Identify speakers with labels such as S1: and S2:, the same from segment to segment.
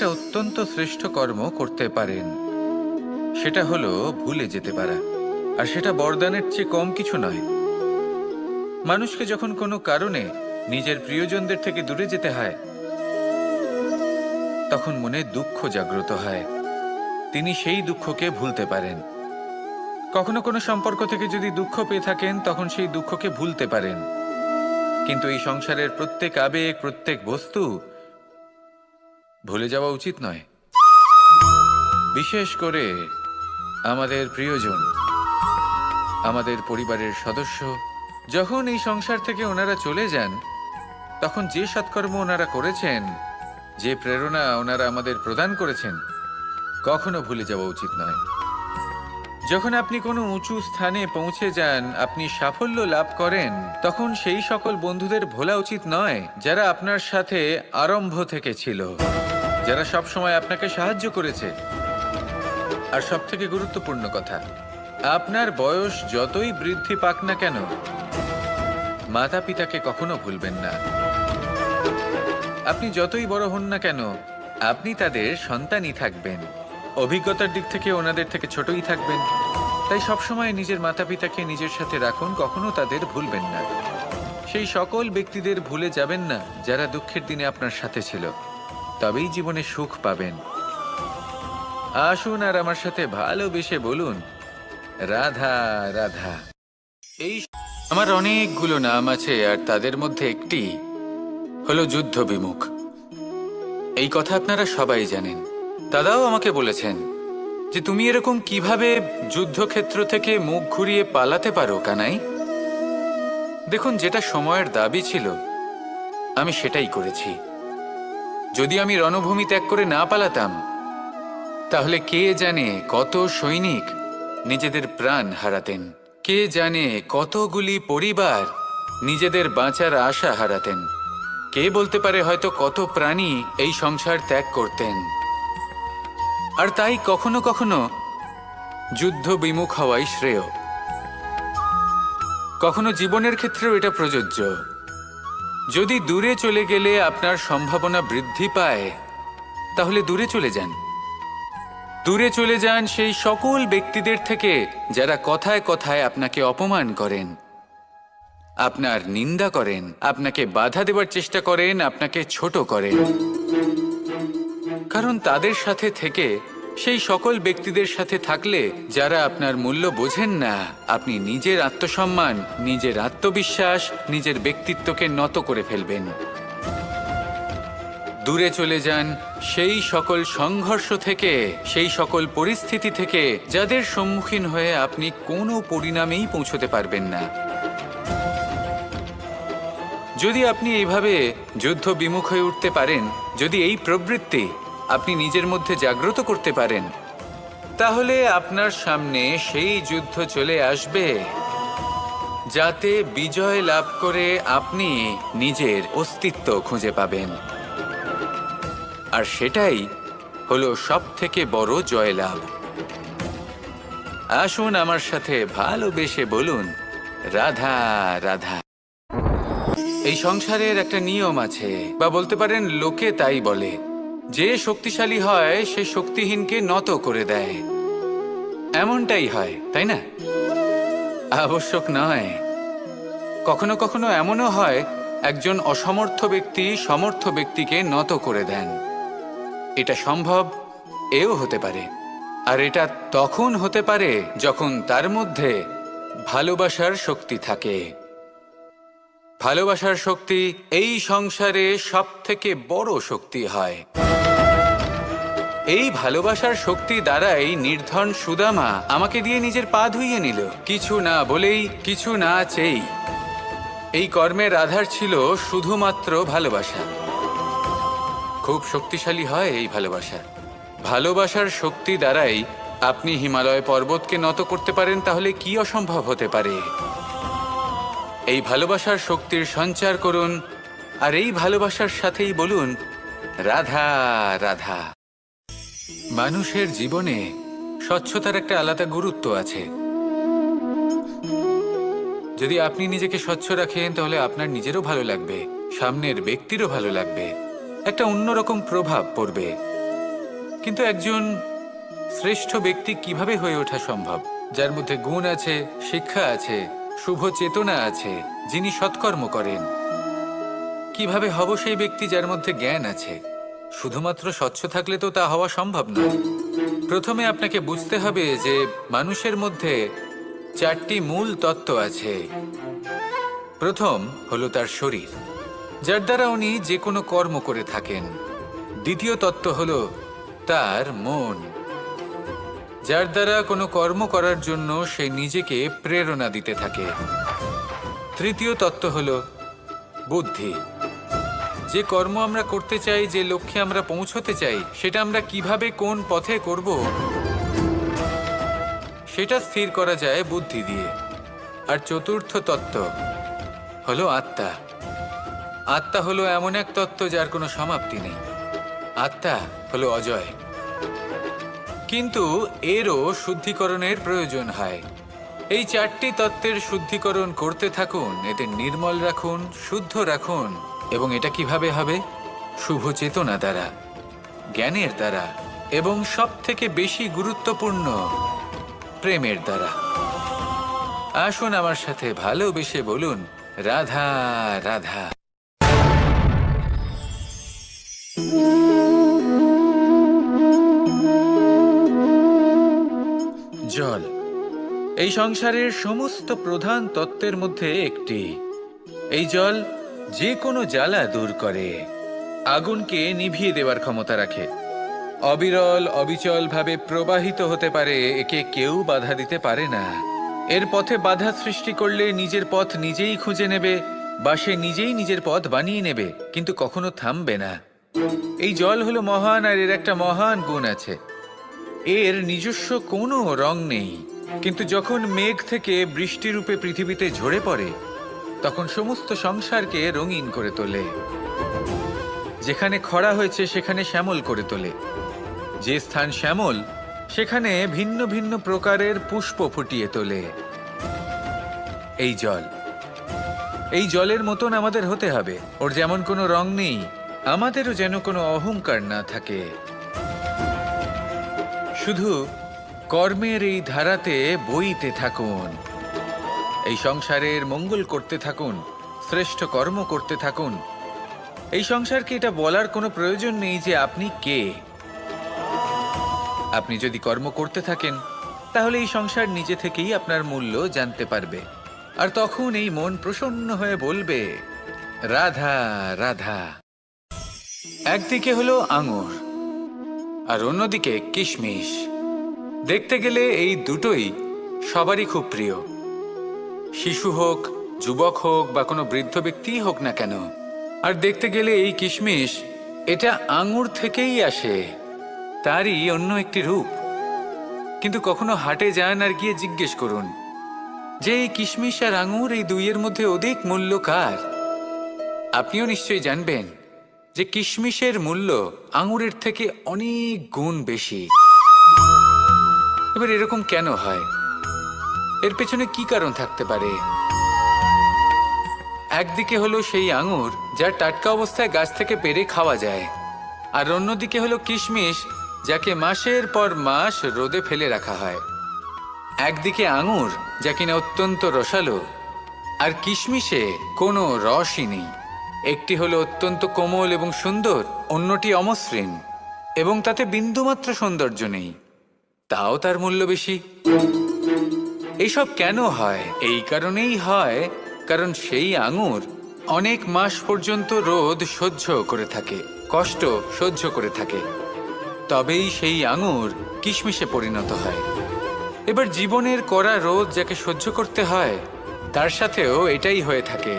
S1: একটা অত্যন্ত শ্রেষ্ঠ কর্ম করতে পারেন, সেটা হলো ভুলে যেতে পারা। আর সেটা বরদানের চেয়ে কম কিছু নয়। মানুষকে যখন কোনো কারণে নিজের প্রিয়জনদের থেকে দূরে যেতে হয়, তখন মনে দুঃখ জাগ্রত হয়। তিনি সেই দুঃখকে ভুলতে পারেন। কখনো কোনো সম্পর্ক থেকে যদি দুঃখ পেয়ে থাকেন, তখন সেই দুঃখকে ভুলতে পারেন। কিন্তু এই সংসারের প্রত্যেক আবেগ, প্রত্যেক বস্তু ভুলে যাওয়া উচিত নয়। বিশেষ করে আমাদের প্রিয়জন, আমাদের পরিবারের সদস্য, যখন এই সংসার থেকে ওনারা চলে যান, তখন যে সৎকর্ম ওনারা করেছেন, যে প্রেরণা ওনারা আমাদের প্রদান করেছেন, কখনো ভুলে যাওয়া উচিত নয়। যখন আপনি কোনো উঁচু স্থানে পৌঁছে যান, আপনি সাফল্য লাভ করেন, তখন সেই সকল বন্ধুদের ভোলা উচিত নয় যারা আপনার সাথে আরম্ভ থেকে ছিল, যারা সব সময় আপনাকে সাহায্য করেছে। আর সবথেকে গুরুত্বপূর্ণ কথা, আপনার বয়স যতই বৃদ্ধি পাক না কেন, মাতা পিতাকে কখনো ভুলবেন না। আপনি যতই বড় হন না কেন, আপনি তাদের সন্তানই থাকবেন। অভিজ্ঞতার দিক থেকে ওনাদের থেকে ছোটই থাকবেন। তাই সবসময় নিজের মাতা পিতাকে নিজের সাথে রাখুন, কখনো তাদের ভুলবেন না। সেই সকল ব্যক্তিদের ভুলে যাবেন না যারা দুঃখের দিনে আপনার সাথে ছিল, তবেই জীবনে সুখ পাবেন। আসুন আর আমার সাথে ভালোবেসে বলুন, রাধা রাধা। এই আমার অনেকগুলো নাম আছে, আর তাদের মধ্যে একটি হলো যুদ্ধ বিমুখ। এই কথা আপনারা সবাই জানেন। দাদাও আমাকে বলেছেন যে তুমি এরকম কিভাবে যুদ্ধক্ষেত্র থেকে মুখ ঘুরিয়ে পালাতে পারো কানাই। দেখুন, যেটা সময়ের দাবি ছিল আমি সেটাই করেছি। যদি আমি রণভূমি ত্যাগ করে না পালাতাম, তাহলে কে জানে কত সৈনিক নিজেদের প্রাণ হারাতেন, কে জানে কতগুলি পরিবার নিজেদের বাঁচার আশা হারাতেন, কে বলতে পারে হয়তো কত প্রাণী এই সংসার ত্যাগ করতেন। আর তাই কখনো কখনো যুদ্ধ বিমুখ হওয়াই শ্রেয়। কখনো জীবনের ক্ষেত্রেও এটা প্রযোজ্য। যদি দূরে চলে গেলে আপনার সম্ভাবনা বৃদ্ধি পায়, তাহলে দূরে চলে যান। দূরে চলে যান সেই সকল ব্যক্তিদের থেকে যারা কথায় কথায় আপনাকে অপমান করেন, আপনার নিন্দা করেন, আপনাকে বাধা দেওয়ার চেষ্টা করেন, আপনাকে ছোট করেন। কারণ তাদের সাথে থেকে, সেই সকল ব্যক্তিদের সাথে থাকলে যারা আপনার মূল্য বোঝেন না, আপনি নিজের আত্মসম্মান, নিজের আত্মবিশ্বাস, নিজের ব্যক্তিত্বকে নত করে ফেলবেন। দূরে চলে যান সেই সকল সংঘর্ষ থেকে, সেই সকল পরিস্থিতি থেকে যাদের সম্মুখীন হয়ে আপনি কোনো পরিণামেই পৌঁছতে পারবেন না। যদি আপনি এইভাবে যুদ্ধ বিমুখ হয়ে উঠতে পারেন, যদি এই প্রবৃত্তি আপনি নিজের মধ্যে জাগ্রত করতে পারেন, তাহলে আপনার সামনে সেই যুদ্ধ চলে আসবে যাতে বিজয় লাভ করে আপনি নিজের অস্তিত্ব খুঁজে পাবেন। আর সেটাই হলো সবথেকে বড় জয়লাভ। আসুন আমার সাথে ভালোবেসে বলুন, রাধা রাধা। এই সংসারের একটা নিয়ম আছে, বা বলতে পারেন লোকে তাই বলে, যে শক্তিশালী হয় সে শক্তিহীনকে নত করে দেয়। এমনটাই হয়, তাই না? আবশ্যক নয়। কখনো কখনো এমনও হয় একজন অসমর্থ ব্যক্তি সমর্থ ব্যক্তিকে নত করে দেন। এটা সম্ভব, এও হতে পারে। আর এটা তখন হতে পারে যখন তার মধ্যে ভালোবাসার শক্তি থাকে। ভালোবাসার শক্তি এই সংসারে সবথেকে বড় শক্তি হয়। এই ভালোবাসার শক্তি দ্বারাই নির্ধন সুদামা আমাকে দিয়ে নিজের পা ধুইয়ে নিল, কিছু না বলেই, কিছু না চেয়েই। এই কর্মের আধার ছিল শুধুমাত্র ভালোবাসা। খুব শক্তিশালী হয় এই ভালোবাসা। ভালোবাসার শক্তি দ্বারাই আপনি হিমালয় পর্বতকে নত করতে পারেন, তাহলে কি অসম্ভব হতে পারে? এই ভালোবাসার শক্তির সঞ্চার করুন, আর এই ভালোবাসার সাথেই বলুন, রাধা রাধা। মানুষের জীবনে স্বচ্ছতার একটা আলাদা গুরুত্ব আছে। যদি আপনি নিজেকে স্বচ্ছ রাখেন, তাহলে আপনার নিজেরও ভালো লাগবে, সামনের ব্যক্তিরও ভালো লাগবে, একটা অন্যরকম প্রভাব পড়বে। কিন্তু একজন শ্রেষ্ঠ ব্যক্তি কিভাবে হয়ে ওঠা সম্ভব, যার মধ্যে গুণ আছে, শিক্ষা আছে, শুভ চেতনা আছে, যিনি সৎকর্ম করেন? কিভাবে হব সেই ব্যক্তি যার মধ্যে জ্ঞান আছে? শুধুমাত্র স্বচ্ছ থাকলে তো তা হওয়া সম্ভব নয়। প্রথমে আপনাকে বুঝতে হবে যে মানুষের মধ্যে 4টি মূল তত্ত্ব আছে। প্রথম হলো তার শরীর, যার দ্বারা উনি যে কোনো কর্ম করে থাকেন। দ্বিতীয় তত্ত্ব হলো তার মন, যার দ্বারা কোনো কর্ম করার জন্য সে নিজেকে প্রেরণা দিতে থাকে। তৃতীয় তত্ত্ব হলো বুদ্ধি, যে কর্ম আমরা করতে চাই, যে লক্ষ্যে আমরা পৌঁছতে চাই, সেটা আমরা কিভাবে কোন পথে করব সেটা স্থির করা যায় বুদ্ধি দিয়ে। আর চতুর্থ তত্ত্ব হলো আত্মা। আত্মা হলো এমন এক তত্ত্ব যার কোনো সমাপ্তি নেই। আত্মা হলো অজয়, কিন্তু এরও শুদ্ধিকরণের প্রয়োজন হয়। এই 4টি তত্ত্বের শুদ্ধিকরণ করতে থাকুন, এদের নির্মল রাখুন, শুদ্ধ রাখুন। এবং এটা কিভাবে হবে? শুভ চেতনা দ্বারা, জ্ঞানের দ্বারা, এবং সবথেকে বেশি গুরুত্বপূর্ণ প্রেমের দ্বারা। আসুন আমার সাথে ভালোবেসে বলুন, রাধা রাধা। জল এই সংসারের সমস্ত প্রধান তত্ত্বের মধ্যে একটি। এই জল যে কোনো জ্বালা দূর করে, আগুনকে নিভিয়ে দেওয়ার ক্ষমতা রাখে, অবিরল অবিচলভাবে প্রবাহিত হতে পারে, একে কেউ বাধা দিতে পারে না। এর পথে বাধা সৃষ্টি করলে নিজের পথ নিজেই খুঁজে নেবে, বা সে নিজেই নিজের পথ বানিয়ে নেবে, কিন্তু কখনো থামবে না। এই জল হলো মহান, আর এর একটা মহান গুণ আছে, এর নিজস্ব কোনো রং নেই। কিন্তু যখন মেঘ থেকে বৃষ্টি রূপে পৃথিবীতে ঝরে পড়ে, তখন সমস্ত সংসারকে রঙিন করে তোলে। যেখানে খরা হয়েছে সেখানে শ্যামল করে তোলে, যে স্থান শ্যামল সেখানে ভিন্ন ভিন্ন প্রকারের পুষ্প ফুটিয়ে তোলে। এই জল, এই জলের মতন আমাদের হতে হবে। ওর যেমন কোনো রং নেই, আমাদেরও যেন কোনো অহংকার না থাকে। শুধু কর্মের এই ধারাতে বইতে থাকুন, এই সংসারের মঙ্গল করতে থাকুন, শ্রেষ্ঠ কর্ম করতে থাকুন। এই সংসারকে এটা বলার কোনো প্রয়োজন নেই যে আপনি কে। আপনি যদি কর্ম করতে থাকেন, তাহলে এই সংসার নিজে থেকেই আপনার মূল্য জানতে পারবে। আর তখন এই মন প্রসন্ন হয়ে বলবে, রাধা রাধা। একদিকে হলো আঙুর, আর অন্যদিকে কিশমিশ। দেখতে গেলে এই দুটোই সবারই খুব প্রিয়, শিশু হোক, যুবক হোক, বা কোনো বৃদ্ধ ব্যক্তিই হোক না কেন। আর দেখতে গেলে এই কিশমিশ, এটা আঙুর থেকেই আসে, তারই অন্য একটি রূপ। কিন্তু কখনো হাটে যান আর গিয়ে জিজ্ঞেস করুন যে এই কিশমিশ আর আঙুর, এই দুইয়ের মধ্যে অধিক মূল্য কার? আপনিও নিশ্চয়ই জানবেন যে কিশমিশের মূল্য আঙুরের থেকে অনেক গুণ বেশি। এবার এরকম কেন হয়? এর পেছনে কি কারণ থাকতে পারে? একদিকে হলো সেই আঙুর যা টাটকা অবস্থায় গাছ থেকে পেড়ে খাওয়া যায়, আর অন্যদিকে হলো কিশমিশ যাকে মাসের পর মাস রোদে ফেলে রাখা হয়। একদিকে আঙুর যা কিনা অত্যন্ত রসালো, আর কিশমিশে কোনো রসই নেই। একটি হলো অত্যন্ত কোমল এবং সুন্দর, অন্যটি অমসৃণ এবং তাতে বিন্দুমাত্র সৌন্দর্য নেই, তাও তার মূল্য বেশি। এইসব কেন হয়? এই কারণেই হয় কারণ সেই আঙুর অনেক মাস পর্যন্ত রোদ সহ্য করে থাকে, কষ্ট সহ্য করে থাকে, তবেই সেই আঙুর কিশমিশে পরিণত হয়। এবার জীবনের কড়া রোদ যাকে সহ্য করতে হয়, তার সাথেও এটাই হয়ে থাকে,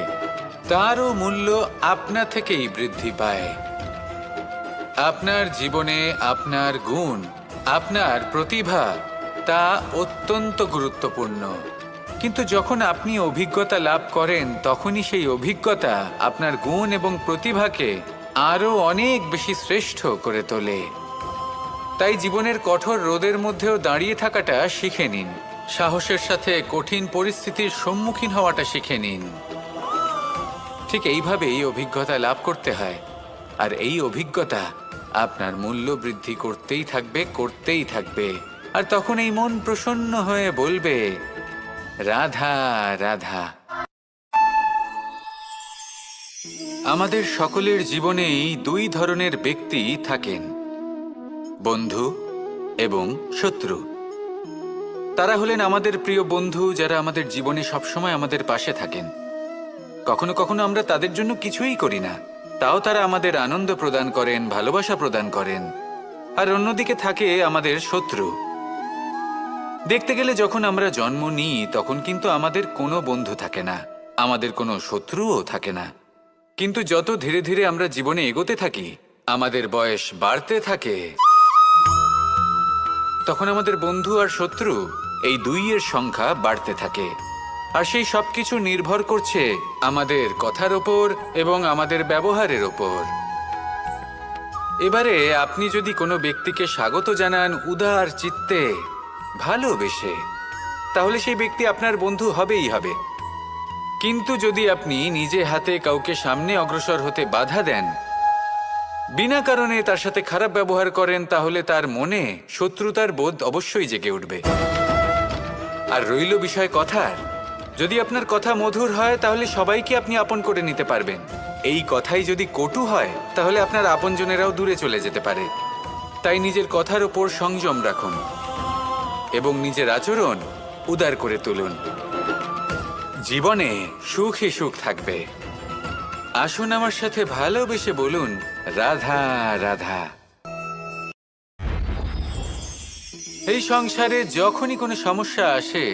S1: তারও মূল্য আপনা থেকেই বৃদ্ধি পায়। আপনার জীবনে আপনার গুণ, আপনার প্রতিভা, তা অত্যন্ত গুরুত্বপূর্ণ। কিন্তু যখন আপনি অভিজ্ঞতা লাভ করেন, তখনই সেই অভিজ্ঞতা আপনার গুণ এবং প্রতিভাকে আরও অনেক বেশি শ্রেষ্ঠ করে তোলে। তাই জীবনের কঠোর রোদের মধ্যেও দাঁড়িয়ে থাকাটা শিখে নিন, সাহসের সাথে কঠিন পরিস্থিতির সম্মুখীন হওয়াটা শিখে নিন। ঠিক এইভাবেই অভিজ্ঞতা লাভ করতে হয়, আর এই অভিজ্ঞতা আপনার মূল্য বৃদ্ধি করতেই থাকবে, করতেই থাকবে। আর তখন এই মন প্রসন্ন হয়ে বলবে, রাধা রাধা। আমাদের সকলের জীবনেই দুই ধরনের ব্যক্তি থাকেন, বন্ধু এবং শত্রু। তারা হলেন আমাদের প্রিয় বন্ধু, যারা আমাদের জীবনে সবসময় আমাদের পাশে থাকেন। কখনো কখনো আমরা তাদের জন্য কিছুই করি না, তাও তারা আমাদের আনন্দ প্রদান করেন, ভালোবাসা প্রদান করেন। আর অন্যদিকে থাকে আমাদের শত্রু। দেখতে গেলে যখন আমরা জন্ম নিই তখন কিন্তু আমাদের কোনো বন্ধু থাকে না, আমাদের কোনো শত্রুও থাকে না। কিন্তু যত ধীরে ধীরে আমরা জীবনে এগোতে থাকি, আমাদের বয়স বাড়তে থাকে, তখন আমাদের বন্ধু আর শত্রু এই দুইয়ের সংখ্যা বাড়তে থাকে। আর সেই সবকিছু নির্ভর করছে আমাদের কথার ওপর এবং আমাদের ব্যবহারের ওপর। এবারে আপনি যদি কোনো ব্যক্তিকে স্বাগত জানান উদার চিত্তে, ভালোবেসে, তাহলে সেই ব্যক্তি আপনার বন্ধু হবেই হবে। কিন্তু যদি আপনি নিজে হাতে কাউকে সামনে অগ্রসর হতে বাধা দেন, বিনা কারণে তার সাথে খারাপ ব্যবহার করেন, তাহলে তার মনে শত্রুতার বোধ অবশ্যই জেগে উঠবে। আর রইল বিষয় কথার, যদি আপনার কথা মধুর হয় তাহলে সবাইকে আপনি আপন করে নিতে পারবেন। এই কথাই যদি কটু হয় তাহলে আপনার আপনজনেরাও দূরে চলে যেতে পারে। তাই নিজের কথার ওপর সংযম রাখুন এবং নিজের আচরণ উদার করে তুলুন। জীবনে সুখই সুখ থাকবে। আসুন আমার সাথে ভালোবেসে বলুন, রাধা রাধা। এই সংসারে যখনই কোনো সমস্যা আসে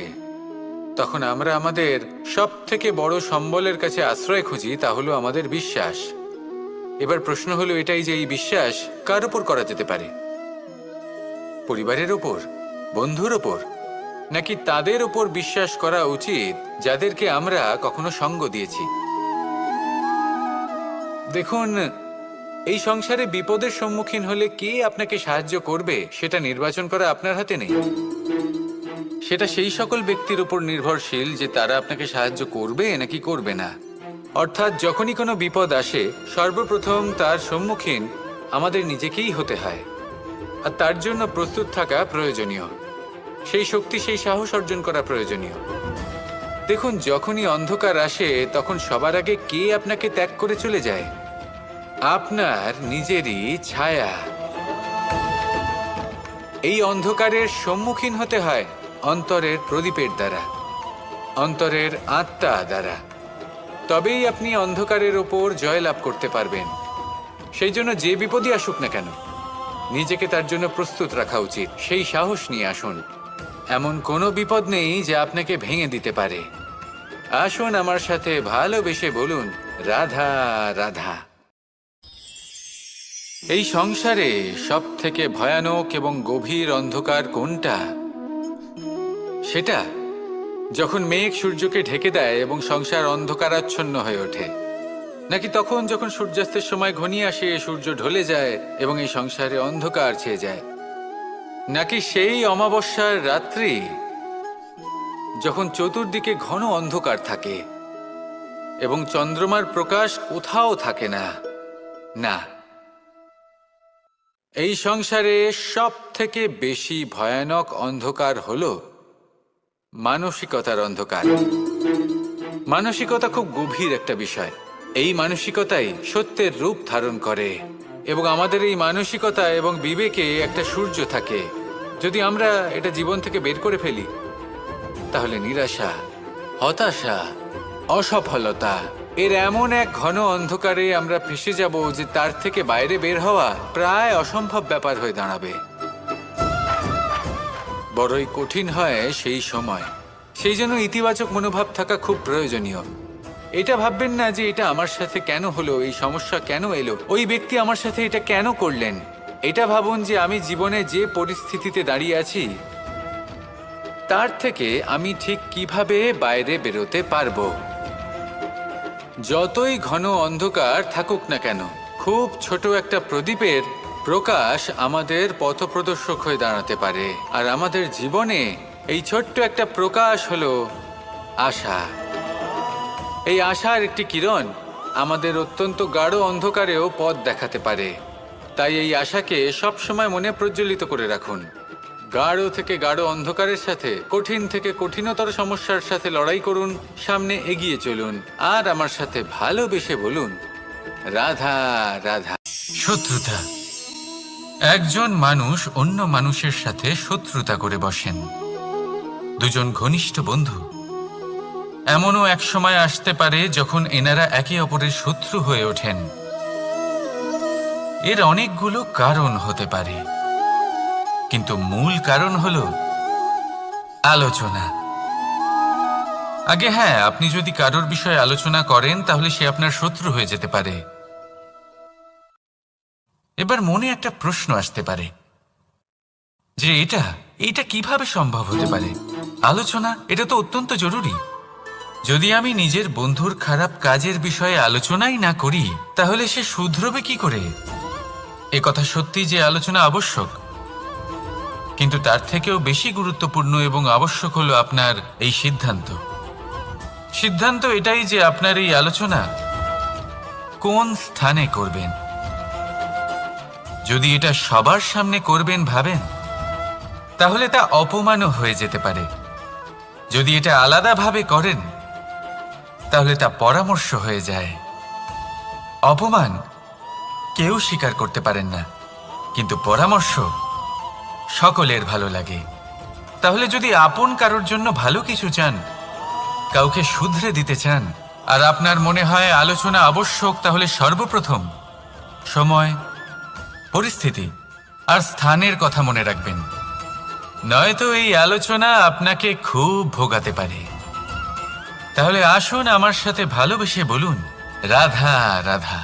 S1: তখন আমরা আমাদের সব থেকে বড় সম্বলের কাছে আশ্রয় খুঁজি, তা হলো আমাদের বিশ্বাস। এবার প্রশ্ন হলো এটাই যে এই বিশ্বাস কার উপর করা যেতে পারে? পরিবারের ওপর, বন্ধুর ওপর, নাকি তাদের ওপর বিশ্বাস করা উচিত যাদেরকে আমরা কখনো সঙ্গ দিয়েছি? দেখুন, এই সংসারে বিপদের সম্মুখীন হলে কে আপনাকে সাহায্য করবে সেটা নির্বাচন করা আপনার হাতে নেই। সেটা সেই সকল ব্যক্তির উপর নির্ভরশীল যে তারা আপনাকে সাহায্য করবে নাকি করবে না। অর্থাৎ যখনই কোনো বিপদ আসে সর্বপ্রথম তার সম্মুখীন আমাদের নিজেকেই হতে হয়। আর তার জন্য প্রস্তুত থাকা প্রয়োজনীয়, সেই শক্তি, সেই সাহস অর্জন করা প্রয়োজনীয়। দেখুন, যখনই অন্ধকার আসে তখন সবার আগে কে আপনাকে ত্যাগ করে চলে যায়? আপনার নিজেরই ছায়া। এই অন্ধকারের সম্মুখীন হতে হয় অন্তরের প্রদীপের দ্বারা, অন্তরের আত্মা দ্বারা। তবেই আপনি অন্ধকারের ওপর জয়লাভ করতে পারবেন। সেই জন্য যে বিপদই আসুক না কেন নিজেকে তার জন্য প্রস্তুত রাখা উচিত। সেই সাহস নিয়ে আসুন। এমন কোনো বিপদ নেই যা আপনাকে ভেঙে দিতে পারে। আসুন আমার সাথে ভালোবেসে বলুন, রাধা রাধা। এই সংসারে সব থেকে ভয়ানক এবং গভীর অন্ধকার কোনটা? সেটা যখন মেঘ সূর্যকে ঢেকে দেয় এবং সংসার অন্ধকারাচ্ছন্ন হয়ে ওঠে, নাকি তখন যখন সূর্যাস্তের সময় ঘনিয়ে আসে, সূর্য ঢলে যায় এবং এই সংসারে অন্ধকার ছেয়ে যায়, নাকি সেই অমাবস্যার রাত্রি যখন চতুর্দিকে ঘন অন্ধকার থাকে এবং চন্দ্রমার প্রকাশ কোথাও থাকে না? না, এই সংসারে সব থেকে বেশি ভয়ানক অন্ধকার হলো মানসিকতার অন্ধকার। মানসিকতা খুব গভীর একটা বিষয়। এই মানসিকতাই সত্যের রূপ ধারণ করে এবং আমাদের এই মানসিকতা এবং বিবেকে একটা সূর্য থাকে। যদি আমরা এটা জীবন থেকে বের করে ফেলি তাহলে নিরাশা, হতাশা, অসফলতা এর এমন এক ঘন অন্ধকারে আমরা ফেঁসে যাব যে তার থেকে বাইরে বের হওয়া প্রায় অসম্ভব ব্যাপার হয়ে দাঁড়াবে। বড়ই কঠিন হয় সেই সময়। সেই জন্য ইতিবাচক মনোভাব থাকা খুব প্রয়োজনীয়। এটা ভাববেন না যে এটা আমার সাথে কেন হলো, এই সমস্যা কেন এলো, ওই ব্যক্তি আমার সাথে এটা কেন করলেন। এটা ভাবুন যে আমি জীবনে যে পরিস্থিতিতে দাঁড়িয়ে আছি তার থেকে আমি ঠিক কিভাবে বাইরে বেরোতে পারবো। যতই ঘন অন্ধকার থাকুক না কেন, খুব ছোট একটা প্রদীপের প্রকাশ আমাদের পথপ্রদর্শক হয়ে দাঁড়াতে পারে। আর আমাদের জীবনে এই ছোট্ট একটা প্রকাশ হলো আশা। এই আশার একটি কিরণ আমাদের অত্যন্ত গাঢ় অন্ধকারেও পথ দেখাতে পারে। তাই এই আশাকে সবসময় মনে প্রজ্বলিত করে রাখুন। গাঢ় থেকে গাঢ় অন্ধকারের সাথে, কঠিন থেকে কঠিনতর সমস্যার সাথে লড়াই করুন, সামনে এগিয়ে চলুন, আর আমার সাথে ভালোবেসে বলুন, রাধা রাধা। শত্রুতা। একজন মানুষ অন্য মানুষের সাথে শত্রুতা করে বসেন। দুজন ঘনিষ্ঠ বন্ধু, এমনও এক সময় আসতে পারে যখন এনারা একে অপরের শত্রু হয়ে ওঠেন। এর অনেকগুলো কারণ হতে পারে, কিন্তু মূল কারণ হলো আলোচনা। আগে হ্যাঁ, আপনি যদি কারোর বিষয়ে আলোচনা করেন তাহলে সে আপনার শত্রু হয়ে যেতে পারে। এবার মনে একটা প্রশ্ন আসতে পারে যে এটা কিভাবে সম্ভব হতে পারে? আলোচনা, এটা তো অত্যন্ত জরুরি। যদি আমি নিজের বন্ধুর খারাপ কাজের বিষয়ে আলোচনাই না করি তাহলে সে শুধরবে কি করে? এ কথা সত্যি যে আলোচনা আবশ্যক, কিন্তু তার থেকেও বেশি গুরুত্বপূর্ণ এবং আবশ্যক হলো আপনার এই সিদ্ধান্ত। সিদ্ধান্ত এটাই যে আপনার এই আলোচনা কোন স্থানে করবেন। যদি এটা সবার সামনে করবেন ভাবেন, তাহলে তা অপমানও হয়ে যেতে পারে। যদি এটা আলাদাভাবে করেন তাহলে তা পরামর্শ হয়ে যায়। অপমান কেউ স্বীকার করতে পারেন না, কিন্তু পরামর্শ সকলের ভালো লাগে। তাহলে যদি আপন কারোর জন্য ভালো কিছু চান, কাউকে শুধরে দিতে চান, আর আপনার মনে হয় আলোচনা আবশ্যক, তাহলে সর্বপ্রথম সময়, পরিস্থিতি আর স্থানের কথা মনে রাখবেন, নয়তো এই আলোচনা আপনাকে খুব ভোগাতে পারে। তাহলে আসুন আমার সাথে ভালোবেসে বলুন, রাধা রাধা।